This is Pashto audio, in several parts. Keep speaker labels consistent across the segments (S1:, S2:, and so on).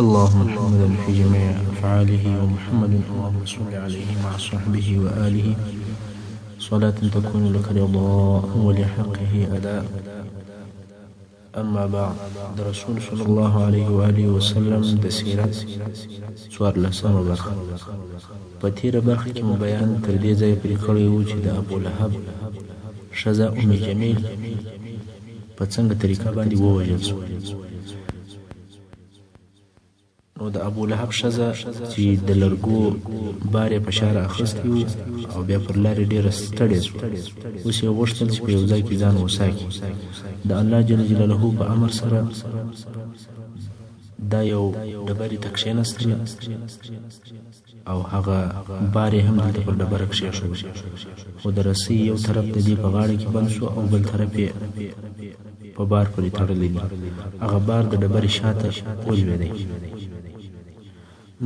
S1: اللهم محمدا في جميع أفعاله ومحمد اللهم صل عليه مع صحبه وآله صلاة تكون لك رضاء ولحقه أداء. أما بعد، د رسول صلی الله علیه و آله وسلم د سیرت 14مه برخه. په تیره برخه کې مو بیان تر دې ځایه پرې کړی و چې د ابولهب ښځه ام جمیل په څنګه طریقه باندې ووژل شوه. نو د ابولهب ښځه چې د لرګو بار یې په شا رااخیستی و او بیا پر لارې ډېره ستړې شوه. اوس یې غوښتل چې په یو ځای کې ځان وساکي. د الله جل جلاله په امر سره دا یو ډبرې ته کښېنستله او هغه بار یې هم دلته پر ډبره کښېښود، خو د رسۍ یو طرف د دې په غاړه کې بند شو او بل طرف یې په بار پورې تړلی دی. هغه بار د ډبرې شاته ولوېدی.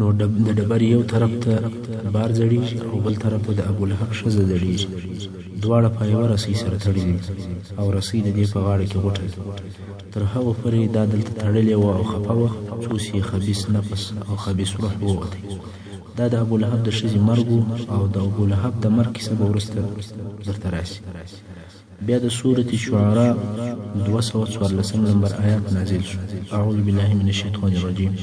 S1: نو د ډبرې یو طرف ته بار ځړېږي او بل طرف ته د ابولهب ښځه ځړېږي. دواړه په یوه رسۍ سره تړلي دي او رسۍ د دې په غاړه کې غوټه ده. تر هغه پورې دا دلته تړلې وه او خفه وه څو چې یې خبیث نفس او خبیث روح ووتی. دا د ابولهب د ښځې مرګ و او د ابولهب د مرګ کیسه به وروسته درته راسي. بیا د سورة شعراء 214 نمبر آیات نازل شو. اعوذ بالله من الشیطان الرجیم.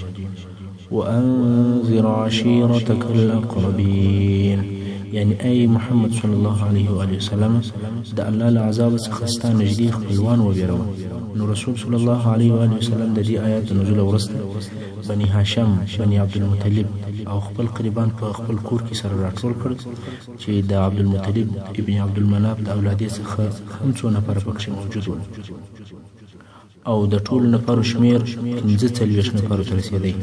S1: وأنذر عشيرتك الأقربين، یعنی ای محمد صلی الله علیه و آله وسلم د الله له عذاب څخه ستا نږدې خپلوان وبېروه. نو رسول صلی الله علیه و آله وسلم د دې آیات نزول وروسته بني هاشم، بني عبدالمطلب او خپل قریبان په خپل کور کې سره راټول کړل چې د عبدالمطلب ابن عبدالمناف د اولادې څخه هم څو نفره پکښې موجود ول او د ټولو نفرو شمېر 45 نفرو ته رسېدی.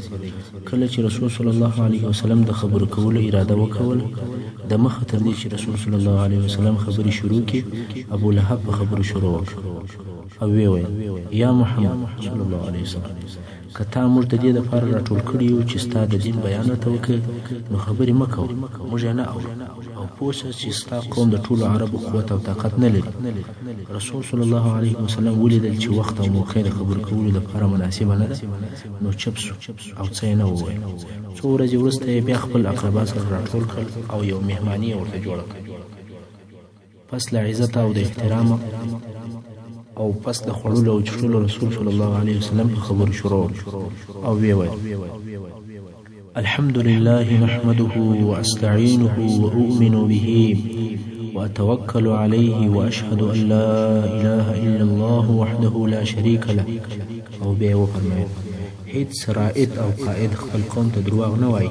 S1: کله چې رسول صلی الله علیه وسلم د خبرو کولو اراده وکول، د مخه تر دې چې رسول صلی الله علیه وسلم خبرې شروع کړي، ابولهب په خبرو شروع وکړ او ویې ویل: یا محمد صلی الله علیه وسلم، که تا موږ د دې دپاره راټول کړي یو چې ستا د دین بیان راته وکړې، نو خبرې مه کوه، موږ یې نه اورو او پوه شه چې ستا قوم د ټولو عربو قوت او طاقت نه لري. رسول صلی الله علیه وسلم ولیدل چې وخت او موقع د خبرو کولو لپاره مناسبه نه ده، نو چپ سو او څه یې نه وویل. څو ورځې وروسته یې بیا خپل اقربا سره راټول کړل او یو مهماني یې ورته جوړه کړه. پس له عزت او د احترامه او پس د خوړلو او چښلو رسول صلی الله علیه وسلم په خبرو شروع او ویې ویل: الحمد لله نحمده واستعينه واؤمن به واتوكل عليه واشهد ان لا اله الا الله وحده لا شريك له. او بیا وفرمایل: هیڅ رائد او قائد خپل قوم ته درواغ نه وایي.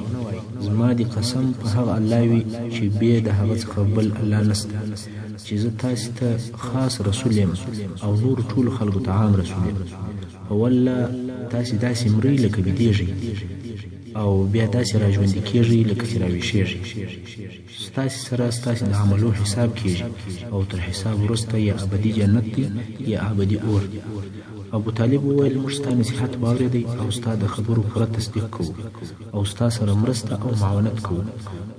S1: زما دې قسم په هغه الله وي چې بې د هغه څخه بل الله نشته، چې زه تاسې ته خاص رسول یم او نور ټولو خلکو ته عام رسول یم. په والله تاسې داسې مرئ لکه بېدېږئ او بیا داسې را ژوندي کېږئ لکه چې را ویښېږئ. ستاسې سره ستاسې د عملو حساب کېږي او تر حساب وروسته یا ابدي جنت دی یا ابدي اور. ابو طالب وویل: موږ ستا نصیحت واورېدی او ستا د خبرو پوره تصدیق کوو او ستا سره مرسته او معاونت کوو.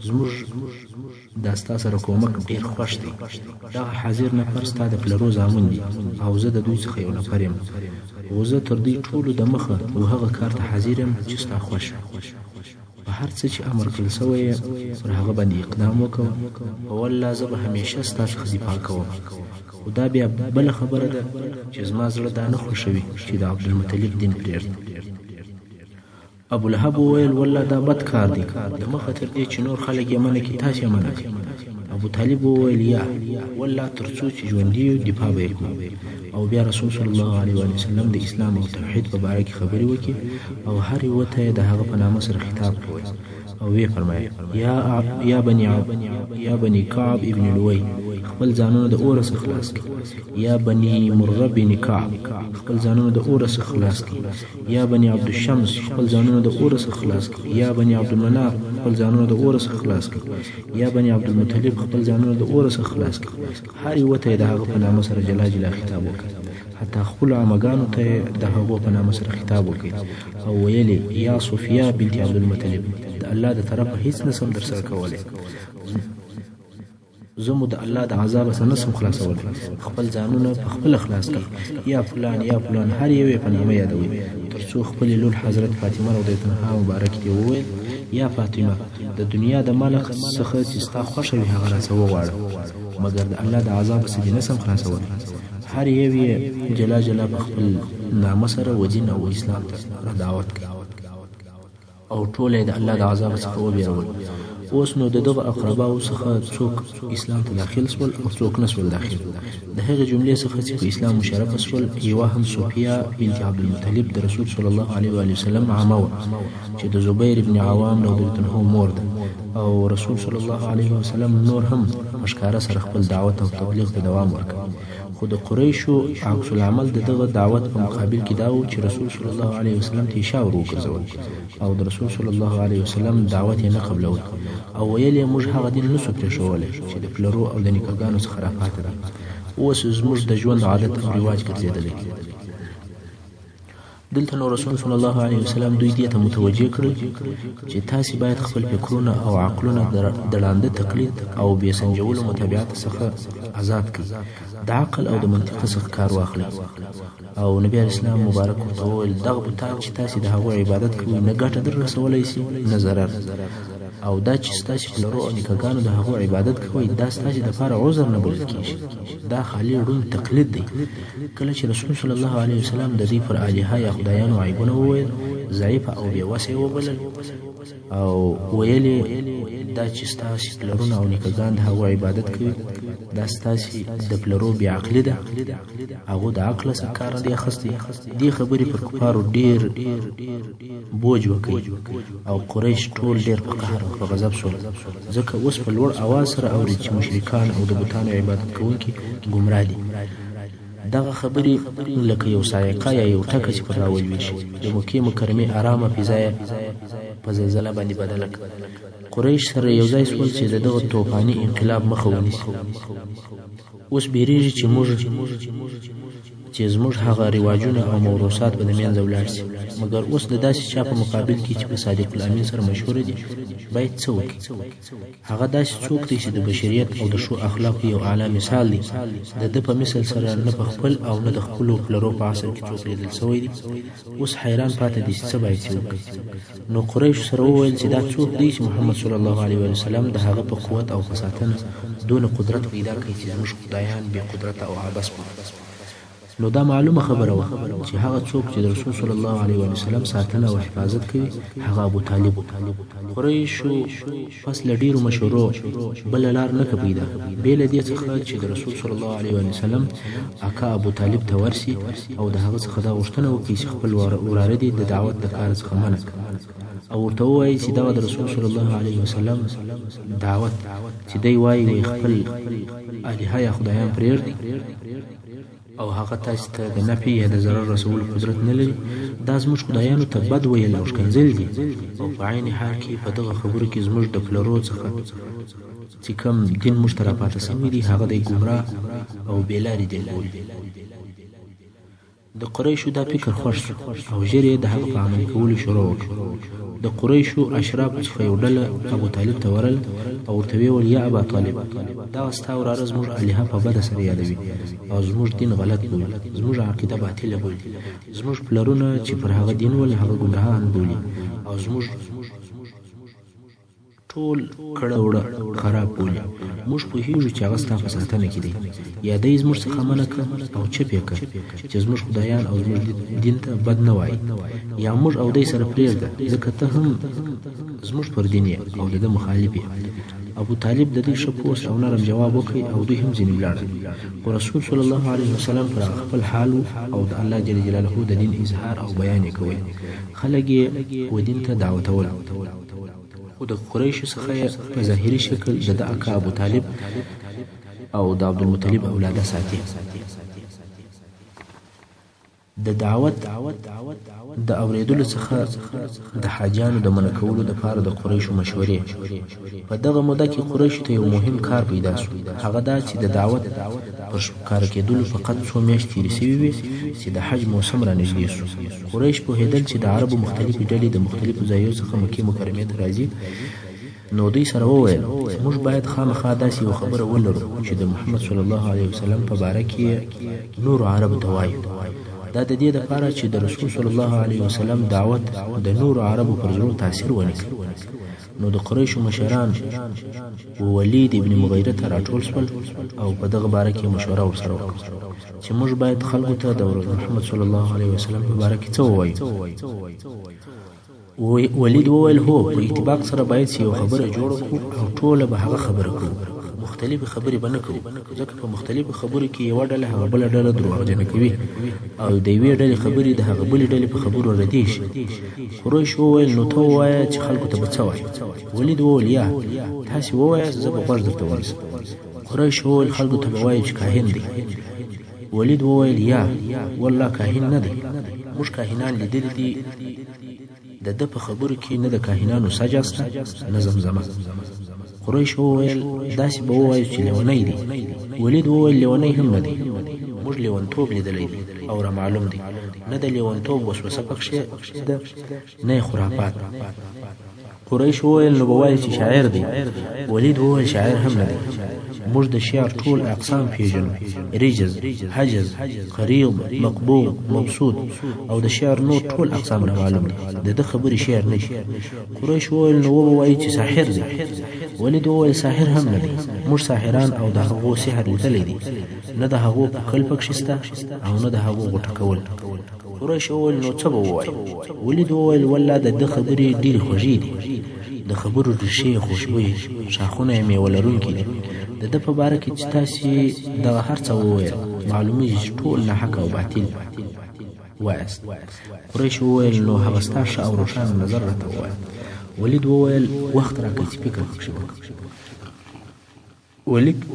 S1: زموږ دا ستا سره کومک ډېر خوښ دی. دغه حاضر نفر ستا د پلرو زامن دي او زه د دوی څخه یو نفر یم، خو زه تر دوی ټولو د مخه و هغه کار ته حاضر یم چې ستا خوښ وي. په هر څه چې امر کړل سوی یې پر هغه باندې اقدام وکوه. په والله زه به همیشه ستا څخه دفاع کوم. خو دا بیا بله خبره ده چې زما زړه دا نه خوښوي چې د عبدالمطلب دین پرېږدم. ابولهب وویل: والله دا بد کار دی، د مخه تر دې چې نور خلک یې منع کړي تاسې یې منع کړئ. ابو طالب وویل: یا والله تر څو چې ژوندي یو دفاع به یې کوو. او بیا رسول صلی الله علیه وسلم د اسلام او توحید په باره کې خبرې وکړي او هر یوه ته یې د هغه په نامه سره خطاب کوي او ویې فرمایل: یا بني کعب ابن لوی، خپل ځانونه د اوره څخه خلاص کړي. یا بني مره بن کعب، خپل ځانونه د اوره څخه خلاص کړي. یا بني عبدالشمس، خپل ځانونه د اوره څخه خلاص کړي. یا بني عبدالمناف، خپل ځانونه د اوره څخه خلاص کړي. یا بني عبدالمطلب، خپل ځانونه د اوره څخه خلاص کړي. هر یوه ته یې د هغه په نامه سره جلا جلا خطاب وکړي. حتی خپلو عمګانو ته یې د هغو په نامه سره خطاب وکړي او ویلې: یا صفیه بنت عبدالمطلب، د الله د طرفه هیڅ نسم در سره کولی، زه مو د الله د عذاب څخه نسم خلاصولی، خپل ځانونه په خپله خلاص کړئ، یا فلان یا فلان هر یو یې په نامه یادوئ، تر څو خپلې لور حضرت فاطمه رضی الله عنها مبارک ته وویل یا فاطمه د دنیا د مال څخه چې ستا خوښه وي هغه راڅه وغواړه مګر د الله د عذاب څخه دې نسم خلاصولی هر یو یې جلا جلا په خپل نامه سره و دین او اسلام ته را دعوت کړي او ټول یې د الله د عذاب څخه وبېرول اوس نو د دغه اقرباو څخه څوک اسلام ته داخل سول او څوک نه سول داخل د هغې جملې څخه چې په اسلام مشرفه سول یوه هم صوفیه بنت عبدالمطلب د رسول صلی الله علیه و وسلم عمه وه چې د زبیر ابن عوام رضی الله عنه مور ده او رسول صلی الله علیه وسلم نور هم ښکاره سره خپل دعوت او تبلیغ ته دوام ورکړ خو د قریشو عکس العمل د دغه دعوت په مقابل کې دا و چې رسول صلی الله علیه وسلم ته اشاره وګرځول او د رسول صلی الله علیه وسلم دعوت یې نه قبلول او ویل یې موږ هغه دین نسو پرېښولی چې د پلرو او د نیکهګانو څخه راپاته ده اوس زموږ د ژوند عادت او رواج ګرځېدلی دلته نو رسول صلی الله علیه وسلم دوی دې ته متوجه کړل چې تاسې باید خپل فکرونه او عقلونه د ړانده تقلید او بې سنجولو متابعت څخه آزاد کړئ د عقل او د منطق څخه کار واخلئ او نبی علیه السلام مبارک ورته وویل دغه بوتان چې تاسې د هغو عبادت کوئ نه ګټه در رسولی سي نه ضرر او دا چې ستاسې پلرو او نیکهګانو د هغو عبادت کوئ دا ستاسې دپاره عذر نه بلل کېږي دا خالي ړوند تقلید دی کله چې رسول صلی الله علیه وسلم د دوی پر الهه یا خدایانو عیبونه وویل ضعیفه او بېوسه یې وبلل او ویل دا چې ستاسې پلرونه او نیکهګان د هغو عبادت کوي دا ستاسې د پلرو بېعقلي ده هغو د عقله څخه کار نه دی اخیستی دې خبرې پر کفارو ډېر بوج وکړي او قریش ټول ډېر په قهر او په غضب شول ځکه اوس په لوړ اواز سره اوري چې مشرکان او د بتانو عبادت کوونکي ګمراه دي دغه خبرې لکه یو صاعقه یا یو ټکه چې پر راولویږي د مکې مکرمې ارامه فضا یې په زلزله باندې بدله کړه قریش سره یو ځای شول چې د دغه توفاني انقلاب مخه ونیسي اوس بیریږي چې زموږ هغه رواجونه او موروثات به د منځه ولاړ شي مګر اوس د داسې چا په مقابل کې چې په صادق الامین سره مشهوره دي باید څه وکړي هغه داسې څوک دی چې د بشریت او د ښو اخلاقو یو اعلی مثال دی د ده په مثل سره نه په خپل او نه د خپلو پلرو په عصر کې څوک لیدل سوی دی اوس حیران پاتې دي چې څه باید څه وکړي نو قریشو سره وویل چې دا څوک دی چې محمد صلی الله علیه وسلم د هغه په قوت او په ساتنه دونه قدرت پیدا کړي چې زموږ خدایان بې قدرته او عبث وي نو دا معلومه خبره وه چې هغه څوک چې د رسول صلی الله علیه وسلم ساتنه او حفاظت کوي هغه ابو طالب قریشو پس له ډېرو مشورو بله لار نه پیدا بې له دې څخه چې د رسول صلی الله علیه وسلم اکا ابو طالب ته ورسي او د هغه څخه دا غوښتنه وکړي چې خپل وراره دې د دعوت د کار څخه منع او ورته ووایي چې دغه د رسول صلی الله علیه وسلم دعوت چې دی وایي خپل الهه یا خدایان پرېږدي او هغه تاسې ته د نفع یا د ضرر رسولو قدرت نه لري دا زموږ خدایانو ته بد ویل او ښکنځل دي او په عین حال کې په دغه خبرو کې زموږ د پلرو څخه چې کوم دین موږ ته راپاته سوی دی هغه دی ګمراه او بېلارې دین بولي د قریشو دا فکر خوښ شو او ژر یې د هغه په عمل کولو شروع وکړه د قریشو اشرافو څخه یو ډله ابو طالب ته ورل او ورته ویل یا ابا طالب دا ستا وراره زموږ الهه په بده سره یادوي او زموږ دین غلط بولي زموږ عقیده باطله بولي زموږ پلرونه چې پر هغه دین ول هغه ګمراهان بولي او زموږ ټول کړه وړه خراب بولي موږ پوهېږو چې هغه ستا په ساتنه کې دی یا دی زموږ څخه منع کړه او چپ یې کړه چې زموږ خدایان او زموږ دین ته بد نه وایي یا موږ او دی سره پرېږده ځکه ته هم زموږ پر دین یې او د ده مخالف یې ابو طالب د دوی ښه پوست او نرم جواب وکړي او دوی هم ځینې ولاړل خو رسول صلی الله علیه وسلم پر خپل حال او د الله جل جلاله د دین اظهار او بیان یې کوي خلک یې و دین ته دعوتول او د قریشو څخه په ظاهري شکل د اکا ابو طالب او د عبدالمطلب اولاده ساتي د دعوت د اوریدلو څخه د حاجانو د منع کولو دپاره د قریشو مشورې په دغه موده کې قریشو ته یو مهم کار پیدا شو هغه دا چې د دعوت پر ښکاره کېدلو فقط څو میاشتې تېرې سوي وې چې د حج موسم را نږدې شو قریش پوهېدل چې د عربو مختلفې ډلې د مختلفو ځایونو څخه مکې مکرمې ته راځي نو دوی سره وویل موږ باید خامخا داسې یو خبره ولرو چې د محمد صلی الله علیه وسلم په باره کې نورو عربو ته وایو دا د دې دپاره چې د رسول صلی الله علیه وسلم دعوت د نورو عربو پر زړونو تاثیر ونه کړي. نو د قریشو مشران ولید ابن مغیره ته راټول شول او په دغه باره کې مشوره ورسره وکړه چې موږ باید خلکو ته د محمد صلی الله علیه وسلم په باره کې څه ووایو. ولید وویل هو، په اتفاق سره باید چې یو خبره جوړه کړو او ټوله به هغه خبره کوو، مختلفې خبرې به نه کوو، ځکه په مختلفو خبرو کې یوه ډله هغه بله ډله دروغجنه کوي او د یوې ډلې خبرې د هغه بلې ډلې په خبرو ردې شي. قریش وویل نو ته ووایه چې خلکو ته به څه وایي. ولید وویل یا تاسې ووایاست زه به غوږ درته ونیسم. قریش وویل خلکو ته به وایو چې کاهن دی. ولید وویل یا والله کاهن نه دی، موږ کاهنان لیدلي دي، د ده په خبرو کې نه د کاهنانو سجا شته نه زمزمه. قریش وویل داسې به ووایو چې لیونی دی. ولید وویل لیونی هم نه دی، موږ لیونتوب لیدلی دی او را معلوم دی، نه د لیونتوب وسوسه پکښې ده نه یې خرافات. قریش وویل نو به وایو چې شاعر دی. ولید وویل شاعر هم نه دی، موږ د شعر ټول اقسام پیژنو، رجز، حجز، قریض، مقبوض، مبسوط او د شعر نور ټول اقسام را معلوم دي، د ده خبرې شعر نه دي. قریش وویل نو وبه وایي چې ساحر دی. ولید وویل ساحر هم نه دی، موږ ساحران او د هغو سحر لیدلی دی، نه د هغو پکل پکښې شته او نه د هغو غوټه کول. قریش وویل نو څه به ووایو. ولید وویل والله د ده خبرې ډېرې خوږې دي، د خبرو ریښې خوشبویې، شاخونه یې میوه لرونکي دي. د ده په باره کې چې تاسې دغه هر څه وویل معلومیږي چې ټول ناحق او باطل وایاست. قریش وویل نو هغه ستا ښه او روښانه نظر راته ووایه. ولید وویل وخت راکړه چې فکر پکښې وکړم.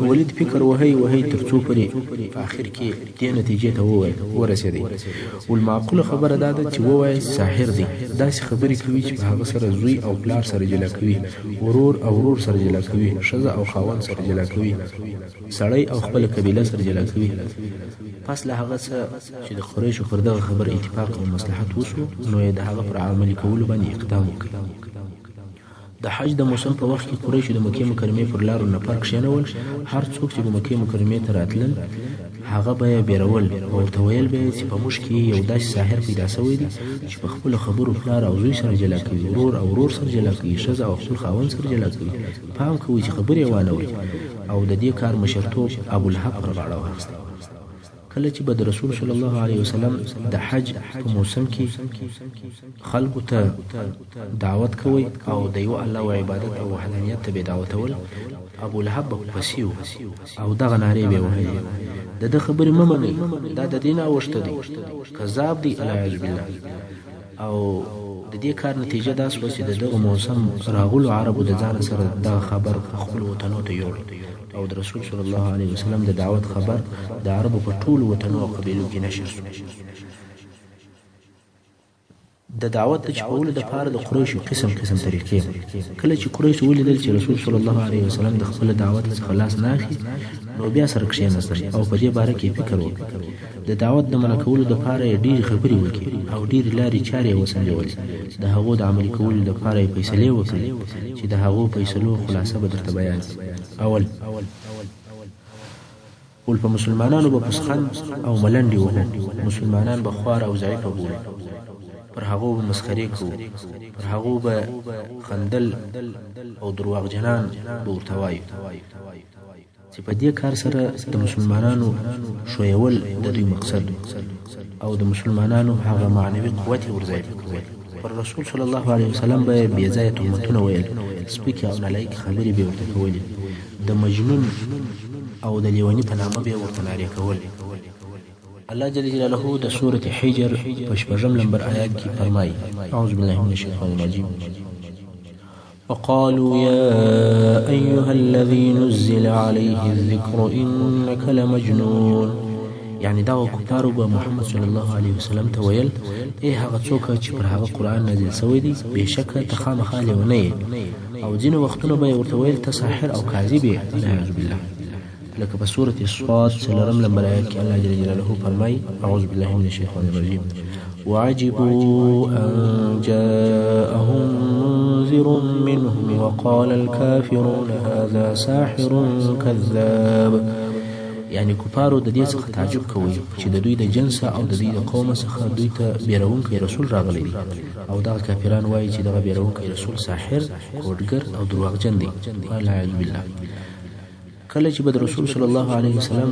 S1: ولید فکر وهی تر څو پورې په آخر کې دې نتیجې ته ورسېدی. والمعقوله خبره دا ده چې ووایي ساحر دی، داسې خبرې کوي چې په هغه سره زوی او پلار سره جلا کوي، ورور او ورور سره جلا کوي، ښځه او خاوند سره جلا کوي، سړی او خپله قبیله سره جلا کوي. پس له هغه څه چې د قریشو پر دغه خبر اتفاق او مصلحت وشو، نو یې د هغه پر عملي کولو باندې اقدام وکړ. د حج د موسم په وخت کې قریشو د مکې مکرمې پر لارو نفر کښېنول. هر څوک چې به مکې مکرمې ته راتلل هغه به یې بیرول او ورته ویل به یې چې په موږ کې یو داسې ساحر پیدا شوی دی چې په خپلو خبرو پلار او زوی سره جلا کوي، ورور او ورور سره جلا کوي، ښځه او خپل خاوند سره جلا کوي. پام کوئ چې خبرې یې وانهوري. او د دې کار مشرتوب ابولهب پر غاړه واخیستی. کله چې به د رسول صلی الله علیه وسلم د حج په موسم کې خلکو ته دعوت کوي او د یو الله و عبادت او وحدانیت ته به دعوتول، ابولهب به پسې و او دغه نارې به یې وهلې د ده خبرې مه منئ، دا د دې نه اوښته دی، کذاب دی العیاذ بالله. او د دې کار نتیجه دا شوه چې د دغه موسم راغلو عربو د ځان سره دغه خبر خپلو وطنو ته یوړ او د رسول صلی الله علیه وسلم د دعوت خبر د عربو په ټولو وطنو او قبیلو کې نشر شو. د دعوت د چپولو دپاره د قریشو قسم طریقې. کله چې قریشو ولیدل چې رسول صلی الله علیه وسلم د خپل دعوت څخه لاس نه اخلي، نو بیا سره کښېنستل او په دې باره کې فکر وکړ. د دعوت د منع کولو دپاره یې ډېرې خبرې وکړې او ډېرې لارې چارې یې وسنجولې. د هغو د عملي کولو دپاره یې فیصلې وکړې چې د هغو فیصلو خلاصه به درته بیان کړي. اول په مسلمانانو به پسخند او ملنډې وهو، مسلمانان به خوار او ضعیفه بولي، پر هغو به مسخرې کوو، پر هغو به خندل او درواغجنان به ورته وایو چې په دې کار سره د مسلمانانو ښویول د دوی مقصد او د مسلمانانو هغه معنوي قوت یې ورضعیفه کول. پر رسول صلی الله علیه وسلم به یې بې ځایه تهمتونه ویل، سپکې او نالایقې خبرې به یې ورته کولې، د مجنون او د لیوني په نامه به یې ورته نارې کول. الله جل جلاله د سورة حجر په 6 نمبر آیات کې فرمایي: اعوذ بالله من الشیطان الرجیم وقالوا يا أيها الذي نزل عليه الذكر إنك لمجنون. یعنی دا کفارو به محمد صلی الله علیه وسلم ته ویل: ای هغه څوک چې پر هغه قرآن نازل شوی دی بېشکه ته خامخا لیونی یې. او ځینې وختونه به یې ورته ویل ته ساحر او کاذب یې، والعیاذ بالله. لکه په سورة الصاد 4 نمبر آیات کې الله جل جلاله فرمایي: اعوذ بالله من الشیطان الرجیم وعجبوا أن جاءهم منذر منهم وقال الكافرون هذا ساحر كذاب. یعنی کفارو د دې څخه تعجب کوي چې د دوی د جنس او د دوی د قوم څخه دوی ته بیرونکی رسول راغلی دی او دغه کافران وایي چې دغه بیرونکی رسول ساحر، کوډګر او درواغجن دی. والعیاذ بالله. کله چې به د رسول صلی الله علیه وسلم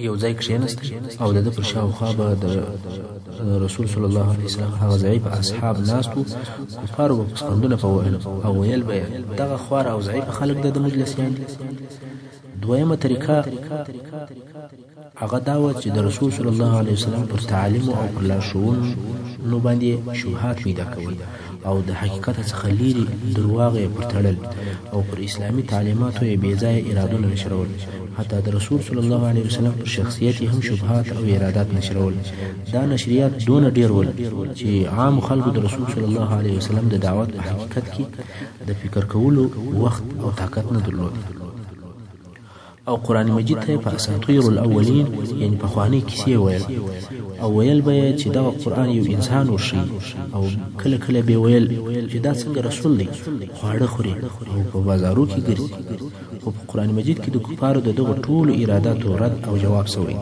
S1: یو ځای کښېنست او د ده پر شاوخوا به د رسول صلی الله علیه وسلم هغه ضعیف اصحاب ناست وو، کفارو به پسخندونه په وهل او ویل به یې دغه خوار او ضعیفه خلک د مجلسیان دي. دویمه طریقه هغه دا وه چې د رسول صلی الله علیه وسلم پر تعالیمو او پر لارښوونو باندې شبهات پیدا کول او د حقیقت څخه لیرې درواغ یې پر تړل او پر اسلامي تعلیماتو یې بېځایه ارادونه نشرول. حتی د رسول صلی الله علیه وسلم پر شخصیت یې هم شبهات او ارادات نشرول. دا نشریات دونه ډېر ول چې عام خلکو د رسول صلی الله علیه وسلم د دعوت په حقیقت کې د فکر کولو وخت او طاقت نه درلود. او قرآن مجید ته په اساطیر الاولین یعنی پخوانۍ کیسې ویل او ویل به یې چې دغه قرآن یو انسان وښیي او کله کله به ویل چې دا څنګه رسول دی، خواړه خوري او په بازارو کې ګرځي. خو په قرآن مجید کې د کفارو د دغو ټولو اراداتو رد او جواب سوی.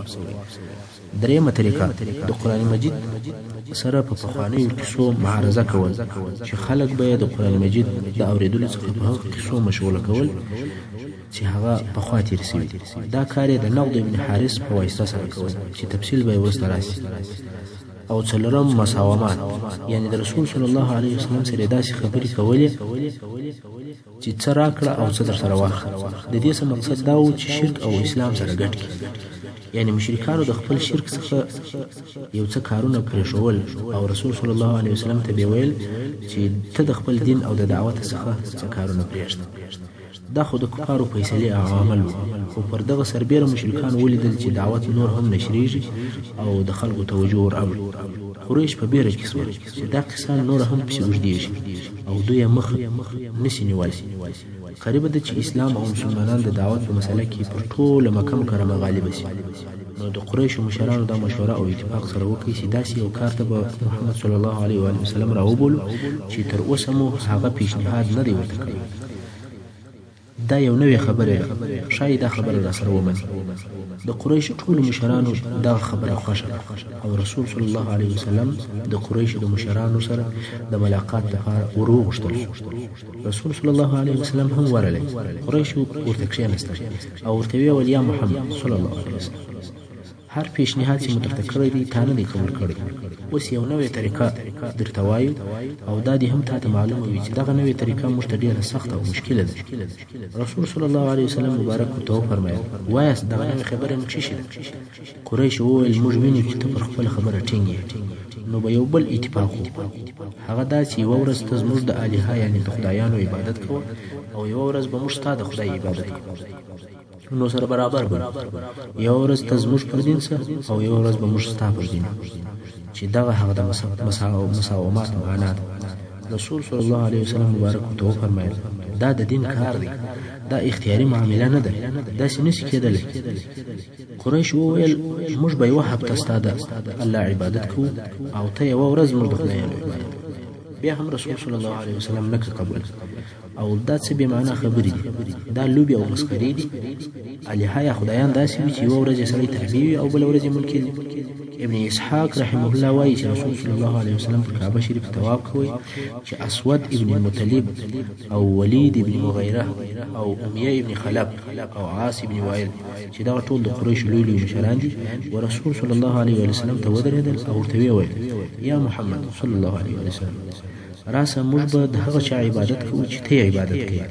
S1: درېیمه طریقه د قرآن مجید سره په پخوانیو کیسو معارضه کول چې خلک به یې د قرآن مجید د اورېدلو څخه په هغو کیسو مشغوله کول چې هغه پخوا تېر سوي. دا کار یې د نقد ابن حارث په واسطه سره کول چې تفصیل به یې وروسته راسي. او څلورم مساومات، یعنی د رسول صلی الله علیه وسلم سره داسې خبرې کولې چې څه راکړه او څه در سره واخله. د دې څه مقصد دا و چې شرک او اسلام سره ګډ کړي. یعنی مشرکانو د خپل شرک څخه یو څه کارونه پرېښول او رسول صلی الله علیه وسلم ته به ویل چې ته د خپل دین او د دعوت څخه څه کارونه پرېږده. دا خو د کفارو فیصلې او عمل و. خو پر دغه سربیره مشرکان ولیدل چې دعوت نور هم نشریږي او د خلکو توجه ور اوړي. قریش په بیره کې سول چې دا قصه نور هم پسې اوږدېږي او دوی یې مخ نسي نیولی. قریبه ده چې اسلام او مسلمانان د دعوت په مسله کې پر ټوله مکه مکرمه غالبه شي. نو د قریشو مشرانو دا مشوره او اتفاق سره وکړي چې داسې یو کار ته به محمد صلی الله علیه و وسلم راوبولو چې تر اوسه مو هغه پیشنهاد نه دی ورته کړی. دا یو نوې خبره ده، ښایي دا خبره را سره ومني. د قریشو ټولو مشرانو دا خبره خوښه او رسول صلی الله علیه وسلم د قریشو د مشرانو سره د ملاقات لپاره ور وغوښتل. رسول صلی الله علیه وسلم هم ورغلی. قریشو ورته کښېنستل او ورته ویل یا محمد صلی الله علیه وسلم، هر پیشنهاد چې مو درته کړی دی تا نه دی قبول کړی. اوس یو نوې طریقه درته وایو او دا دې هم تا ته معلومه وي چې دغه نوې طریقه موږ ته ډېره سخته او مشکله ده. رسول صلی الله علیه وسلم مبارک ورته وفرمیل وایاست دغه نوې خبره نو څه شي ده؟ قریش وویل موږ وینو چې ته پر خپله خبره ټینګ یې. نو به یو بل اتفاق وکړو، هغه دا چې یوه ورځ ته زموږ د الهه یعنې د خدایانو عبادت کوه او یوه ورځ به موږ ستا د خدای عبادت کوو. نو سره برابر به یو ورځ ته زموږ پر دین سه او یو ورځ به موږ ستا پر دین، چې دغه هغه د مساومات معنا ده. رسول صلی الله علیه وسلم مبارک ورته وفرمیل دا د دین کار دی، دا اختیاري معامله نه ده، داسې نشي کېدلی. قریش وویل موږ به یوه هفته ستا د الله عبادت کوو او ته یوه ورځ زموږ د خدایانو عبادت. بیا هم رسول صلی الله علیه وسلم نه قبول او دا څه بې معنا خبرې دي، دا لوبې او مسخرې دي. الهه یا خدایان داسې وي چې یوه ورځ یې سړی تابع وي او بله ورځ یې ملکي دي. ابن اسحاق رحمه الله وایي چې رسول صلی الله علیه وسلم په کعبه شریف طواف کوي چې اسود ابن المطلب او ولید ابن مغیره او امیه ابن خلف او عاص ابن وائل چې دغه ټول د قریشو لوی لوی مشران دي و رسول صلی الله علیه وسلم ته ودرېدل او ورته ویل یا محمد صلی الله علیه وسلم راسه موږ به د هغه چا عبادت کوو چې ته عبادت کوي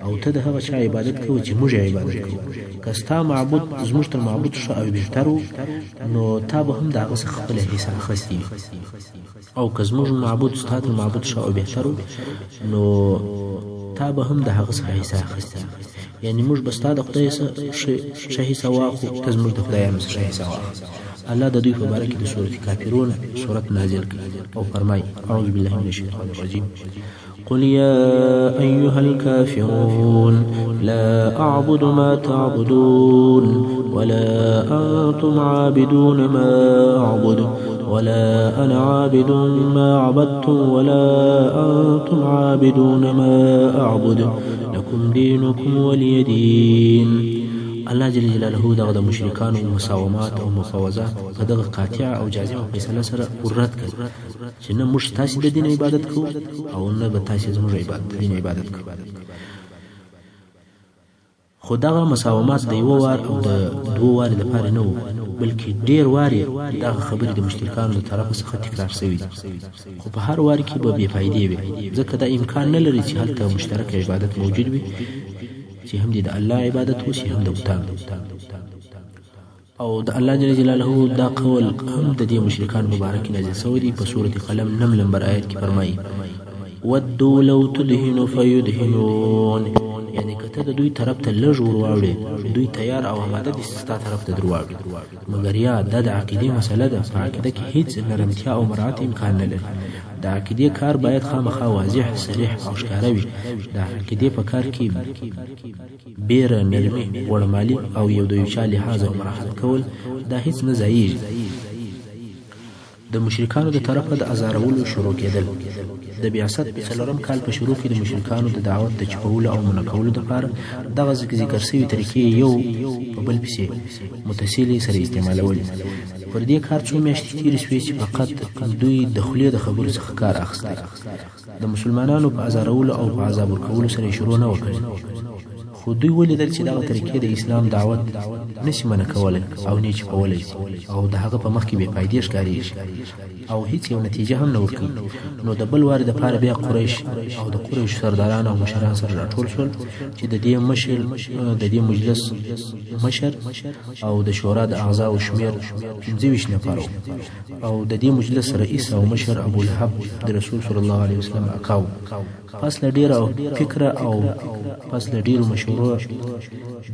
S1: او ته د هغه چا عبادت کوو چې موږ عبادت کوو. که ستا معبود زموږ تر معبود ښه او بهتر و نو تا به هم د هغه څخه خپله حصه اخیستې وي، او که زموږ معبود ستا تر معبود ښه او بهتر و نو تا به هم د هغه څخه حصه اخیستې وي. یعنی موږ به ستا د خدای ښه حصه واخلو، ته زموږ د خدایانو څخه حصه واخلو. الله د دوی په باره کې د سورة کافرون سورت نازل کړي او فرمایي اعوذ بالله من الشیطان الرجیم قل يا أيها الكافرون لا أعبد ما تعبدون ولا أنتم عابدون ما أعبد ولا أنا عابد ما عبدتم ولا أنتم عابدون ما أعبد لكم دينكم ولي دين. الله جل جلاله دغه د مشرکانو مساومات او مفاوضات په دغه قاطع او جازمه فیصله سره ورد کړ چې نه موږ تاسو د دین عبادت کوو او نه به تاسو زموږ دین عبادت کوو. خو دغه مساومات د یو وار او د دوه وار لپاره نه وو، بلکې ډیر وارې دغه خبرې د مشرکانو له طرفه څخه تکرار شوې دي، خو په هر وار کې به بې فایدې وي، ځکه دا امکان نه لري چې هلته مشترک عبادت موجود وي چې هم د الله عبادت وشي هم د بوتانو. او د الله جل جلاله دا قول هم د دې مشرکان مبارک نازل شوی دی په سورة قلم 9 نمبر آیت کې فرمایي ودوا لو تدهنوا فيدهنون، یعنی کته د دوی طرف ته لږ ورواړي دوی تیار او آماده دي ستا طرف ته درواړي، مګر یا د عقیدې مسله ده، په عقیده کې هیڅ نرمتیا او مراعات امکان نه لري. د عقیدې کار باید خامخا واضح صریح او ښکاره وي. د عقیدې په کار کې بیره نرمي وړمالي او یو د یو چا لحاظ او مراحت کول دا هیڅ نه ځایږي. د مشرکانو د طرفه د ازارولو شروع کېدل د بعثت په 4 کال په شروع کې د مشرکانو د دعوت د چپولو او منع کولو لپاره دغه ذکر شوي طریقې یو په بل پسې متصلې سره استعمالولې. پر دې کار څو میاشتې تېرې شوې چې فقط دوی د خولې د خبرو څخه کار اخیستی، د مسلمانانو په ازارولو او په عذاب ورکولو سره شروع نه وکړي. خو دوی ولیدل چې دغه طریقې د اسلام دعوت نشي منع کولی او نه چپولی او د هغه په مخ کې بې فایدې ښکارېږي او هیڅ یو نتیجه هم نه ورکوي. نو د بل وارې دپاره بیا قریش او د قریشو سرداران او مشران سره راټول شول چې د دې مجلس مشر او د شورا د اعضاو شمېر 25 نفر او د دې مجلس رئیس او مشر ابو لهب د رسول صلی الله علیه وسلم اکاو. پس له ډېره فکره او پس له ډېرو مشورو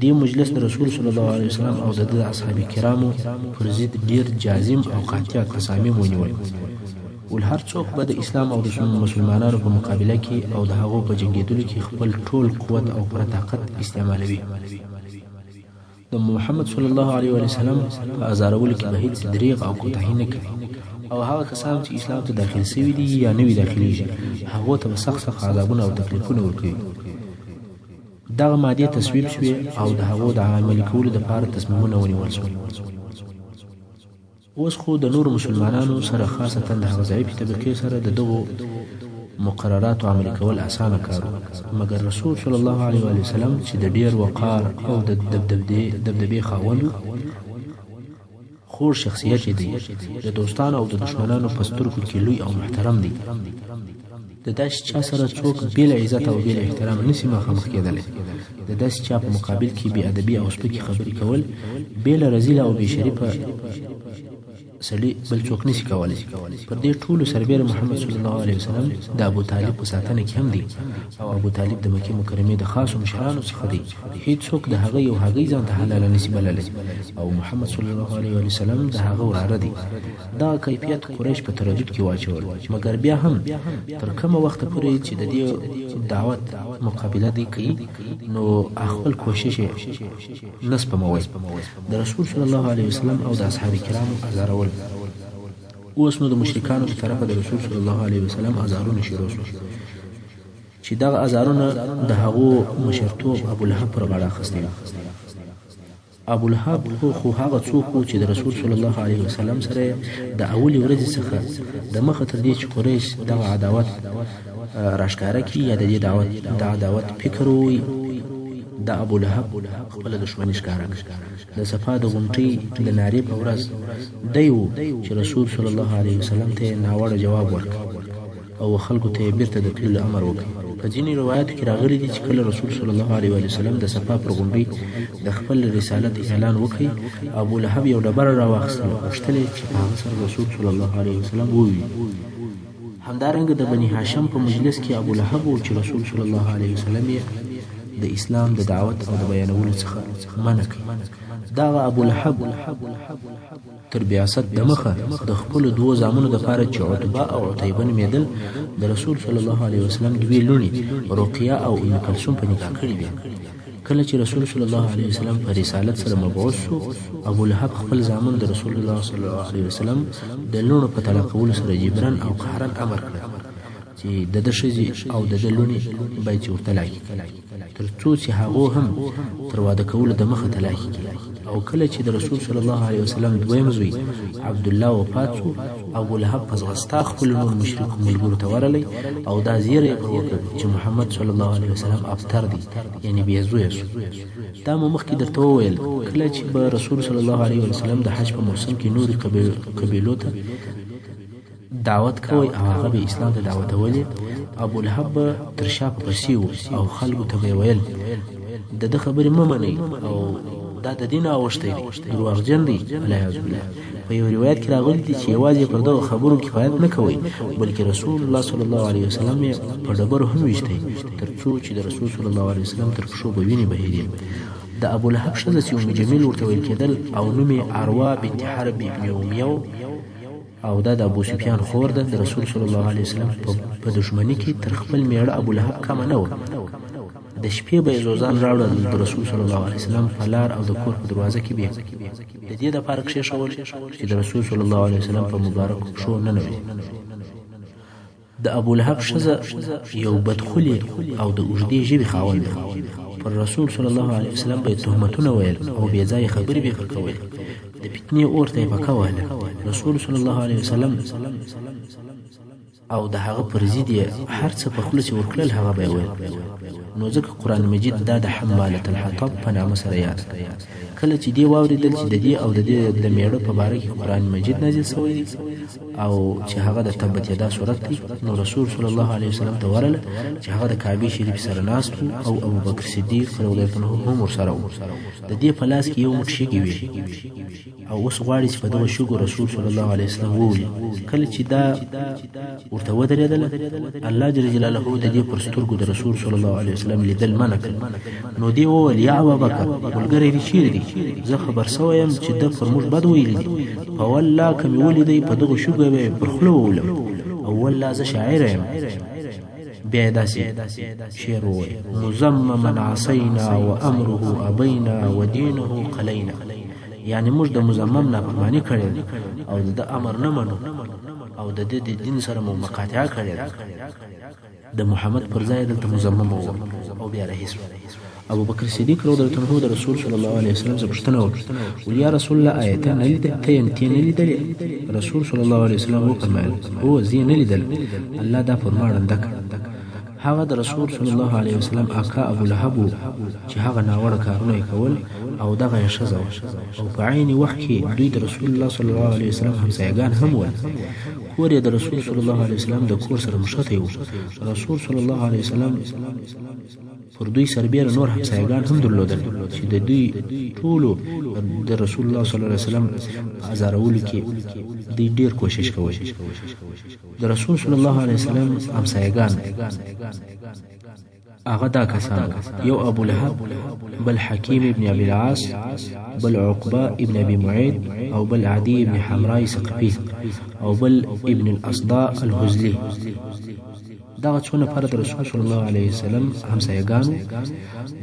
S1: دې مجلس د رسول صلی الله علیه وسلم او د اصحاب کرامو پر ضد ډېر جازم او قاطع تصامیم ونیول. ول هر څوک به د اسلام او د مسلمانانو په مقابله کې او د هغو په جنګېدلو کې خپل ټول قوت او پوره طاقت استعمالوي. د محمد صلی الله علیه وسلم په ازارولو کې به هیڅ دریغ او کوتاهي نه کوي او هغه کسان چې اسلام ته داخل شوي دي یا نوي داخليږي هغو ته به سخت عذابونه او تکلیفونه ورکوي. دغه مادې تصویب شوې او د هغو د عملي کولو دپاره تصمیمونه ونیول شول. اوس خو د نورو مسلمانانو سره خاصتا د هغه ضعیفې طبقې سره د دغو مقرراتو عملي کول اسانه کار و، مګر رسول صلی الله علیه وسلم چې د ډېر وقار او د دبدبې خاوند خور شخصیت دی، د دوستانو او د دشمنانو په سترګو کې لوی او محترم دی. د داسې چا سره څوک بې له عزت او بې له احترام نسي مخامخ کېدلی. د داسې چا په مقابل کې بې ادبي او سپکې خبرې کول بې له رذیله او بې شریفه سړي بل څوک نشي کولی. پر دې ټولو سربیره محمد صلی الله علیه وسلم د ابو طالب په ساتنه کې هم دی او ابو طالب د مکې مکرمې د خاصو مشرانو څخه دی. هیڅ څوک د هغه یو هګۍ ځان ته حلاله نشي بللی او محمد صلی الله علیه وسلم د هغه وراره دی. دا کیفیت قریش په تردد کې واچول، مګر بیا هم تر کومه وخته پورې چې د دې دعوت مقابله دی کوي نو خپل کوشش نه سپموي. د رسول صلی الله علیه وسلم او د اصحاب کرامو ازارول. اوس نو د مشرکانو په طرفه د رسول صلی الله علیه وسلم ازارونه شروع شول چې دغه ازارونه د هغو مشرتوب ابو لهب پر غاړه اخیستی و. ابو لهب خو هغه څوک و چې د رسول صلی الله علیه وسلم سره د اولې ورځې څخه د مخه تر دې چې قریش دغه عداوت راښکاره کړي یا د دې عداوت فکر ووي، د ابو لهب خپل دشمني ښکاره کړه. د صفا د غونټۍ د نارې په ورځ دی و چې رسول صلی الله علیه وسلم ته ناوړه جواب ورکړ او خلکو ته یې بیرته د تللو امر وکړ. په ځینې روایاتو کې راغلي دي چې کله رسول صلی الله علیه وسلم د صفا پر غونډۍ د خپل رسالت اعلان وکړي ابو لهب یو ډبره راواخیستله او غوښتل یې چې په هغه سره رسول صلی الله علیه وسلم وویني. همدارنګه د بني هاشم په مجلس کې ابو لهب و چې رسول صلی الله علیه وسلم یې د اسلام د دعوت او د بیانولو څخه منع کړي. دغه ابو لهب تر بعثت د مخه د خپلو دوو زامنو دپاره چې عتبه او عتیبه نومېدل د رسول صلی الله علیه وسلم دوې لوڼې رقیه او ام کلثوم په نکاح کړي دي. کله چې رسول صلی الله علیه وسلم په رسالت سره مبعوث شو ابو لهب خپل زامن د رسول الله صلی الله علیه وسلم د لوڼو په طلاقولو سره جبران او قهرن امر کړ. چې د ده ښځې او د ده لوڼې باید چې ورته لاهي تر څو چې هغو هم تر واده کولو د مخه طلاقي کړي. او کله چې د رسول صلی الله علیه وسلم دویم زوی عبدالله وفات شو، ابولهب په ځغستا خپلو نور مشرکو ملګرو ته ورغلی او دا زیری یې پر وکړ چې محمد صلی الله علیه وسلم ابتر دی، یعنې بې زویه شو. دا مو مخکې درته وویل کله چې به رسول صلی الله علیه وسلم د حج په موسم کې نورې قبیلو ته دعوت کوي او هغه به اسلام ته دعوتولې، ابولهب به تر شا په پسې و او خلکو ته به یې ویل د ده خبرې مه منئ او دا د دین اوښتی دی، دروغجن دی علیه بالله. په یو روایت کې راغلی دی چې یوازې پر دغه خبرو کفایت نه کوي بلکې رسول الله صلی الله علیه وسلم یې په ډبرو هم ویشتی تر څو چې د رسول صلی الله علیه وسلم تر پښو به وینې بهېدې. د ابولهب ښځه چې ام جمیل ورته ویل کېدل او نوم یې عروه بنت حرب ابن امیه او دا د ابو سفیان خور ده، د رسول صلی الله علیه وسلم په دښمنۍ کې تر خپل میړه ابولهب کمه نه وه. د شپې به یې زوزان راوړل د رسول صلی الله علیه وسلم په لار او د کور په دروازه کې به د دې دپاره کښېښول چې د رسول صلی الله علیه وسلم په مبارکو پښو ننوځي. د ابولهب ښځه یو بدخولې او د اوږدې ژبې خاوند ده. پر رسول صلی الله علیه وسلم به یې تهمتونه ویل او بې ځایه خبرې به یې پر کولې. د فتنې اور ته یې پکه وهله. رسول صلی الله علیه وسلم او د هغه پر ضد یې هر څه په خوله چې ورکړل هغه به یې ویل. نو ځکه قرآن مجید دا د حمالة الحطب په نامه سره یاد کله چې دې واورېدل چې د دې او د دې د میړه په باره کې قرآن مجید نازل سوی دی او چې هغه د تبت یدا صورت دی، نو رسول صلی الله علیه وسلم ته ورغله چې هغه د کعبې شریف سره ناست او ابوبکر صدیق رضی الله عنه هم ورسره و. د دې په لاس کې یو موټ شګې وې او اوس غواړي چې په دغه شګو رسول صلی الله علیه وسلم وولي. کله چې دا ورته ودرېدله الله جل جلاله د دې پر سترګو د رسول صلی الله علیه وسلم لیدل منع کړل. نو دې وویل یا ابابکر ملګری دې چیرې دی؟ زه خبر سوی یم چې ده پر موږ بد ویلی دي، په والله که مې ولیدی په دغو شګو به یې پر خوله وولم او والله زه شاعره یم. بیا یې داسې شعر وویل مزمما عصینا و امره ابینا و دینه قلینا، یعنی موږ د مزمم نافرماني کړې او د امر نه منو او د دې د دین سره مو مقاطعه کړې د محمد پر ځای دلته مزمم و او بیا رهي شو. ابو بکر صدیق رضی الله عنه د رسول صلی الله علیه وسلم څخه پوښتنه وکړه یا رسول الله آیت نه لیدل ته نه لیدل؟ رسول صلی الله علیه وسلم وفرمایل هو زه نه لیدل، الله دا فرماننده کړ. هغه د رسول صلی الله علیه وسلم اکا ابولهب چې هغه ناوړه کارونه یې کول او دغه یې ښځه او په عین وخت کې دوی د رسول الله صلی الله علیه وسلم همسایګان هم ول. کور یې د رسول صلی الله علیه وسلم د کور سره مښتی و. رسول صلی الله علیه وسلم پر دوی سربیره نور همسایګان هم درلودل چې د دوی ټولو د رسول الله صلی الله علیه وسلم په ازارولو کې دوی ډېر کوشش کوي. د رسول صلی الله علیه وسلم همسایګان هغه دا کسان یو ابولهب، بل حکیم ابن ابي العاص، بل عقبه ابن ابي معيط او بل عدي ابن حمراء ثقفي او بل ابن الاصداء الهزلي. دغه څو نفره د رسول صلی الله علیه وسلم همسایګانو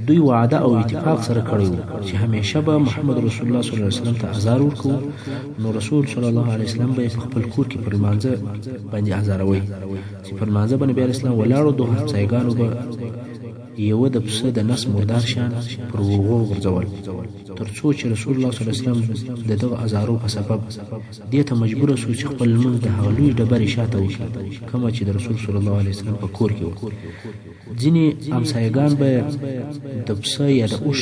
S1: دوی وعده او اتفاق سره کړی و چې همیشه به محمد رسول الله صلی الله علیه وسلم ته ازار ورکوو. نو رسول صلی الله علیه وسلم به په خپل کور کې پر لمانځه باندې ازاروي چې پر لمانځه باندې بیا اسلام ولاړو. دوه همسایګانو به یو د پسه د نس مردار شان پر وغو غورځول تر څو چې رسول الله صلی الله علیه وسلم د دغه ازارو په سبب دې ته مجبور شو چې خپل لمونځ د هغه لوی ډبرې شاته وکړي کومه چې د رسول صلی الله علیه وسلم په کور کې و. ځینې همسایګان به د پسه یا د اوښ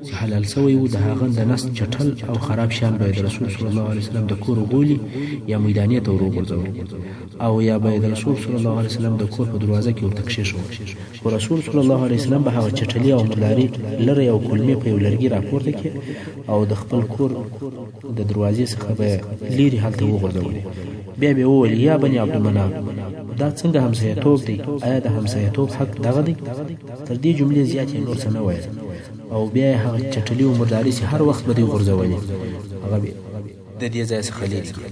S1: چې حلال سوی و د هغه د نس چټل او خراب شان به د رسول صلی الله علیه وسلم د کور غولي یا میدانې ته وروغورځول او یا به د رسول صلی الله علیه وسلم د کور په دروازه کې ورته کښېښود. خو رسول صلی الله علیه وسلم به هغه چټلي او مرداري لرې او کلمې په یو لرګي راپورته کړي او د خپل کور د دروازې څخه به لیرې هلته وغورځولې. بیا به وویل یا بني عبدالمناف دا څنګه همسایتوب دی؟ آیا د همسایتوب حق دغه دی؟ تر دې جملې زیات یې نور څه نه ویل او بیا یې هغه چټلي او مرداري چې هر وخت به دوی غورځولې هغه د دې ځای څخه لیرې کړي.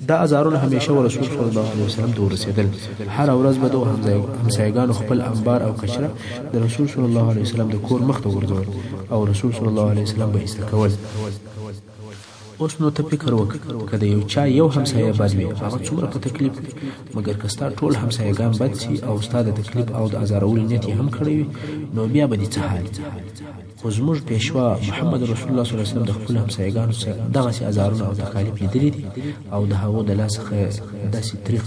S1: دا ازارونه همیشه رسول صلی الله علیه وسلم ته ورسېدل. هر ورځ به دغه همسایګانو خپل انبار او کشره د رسول صلی الله علیه وسلم د کور مخ ته ورځول او رسول صلی الله علیه وسلم به ایسته کول. اوس نو ته فکر وکړه که د یو چا یو همسایه بد وي هغه څومره په تکلیف وي مګر که ستا ټول همسایګان بد سي او ستا د تکلیف او د ازارولو نیت یې هم کړی وي نو بیا به دې څه حال خو زموږ پیشوا محمد رسول الله صلی الله علیه وسلم د خپلو همسایګانو څخه دغسې ازارونه او تکالیف لیدلي دي او د هغو د لاس څخه داسې تریخ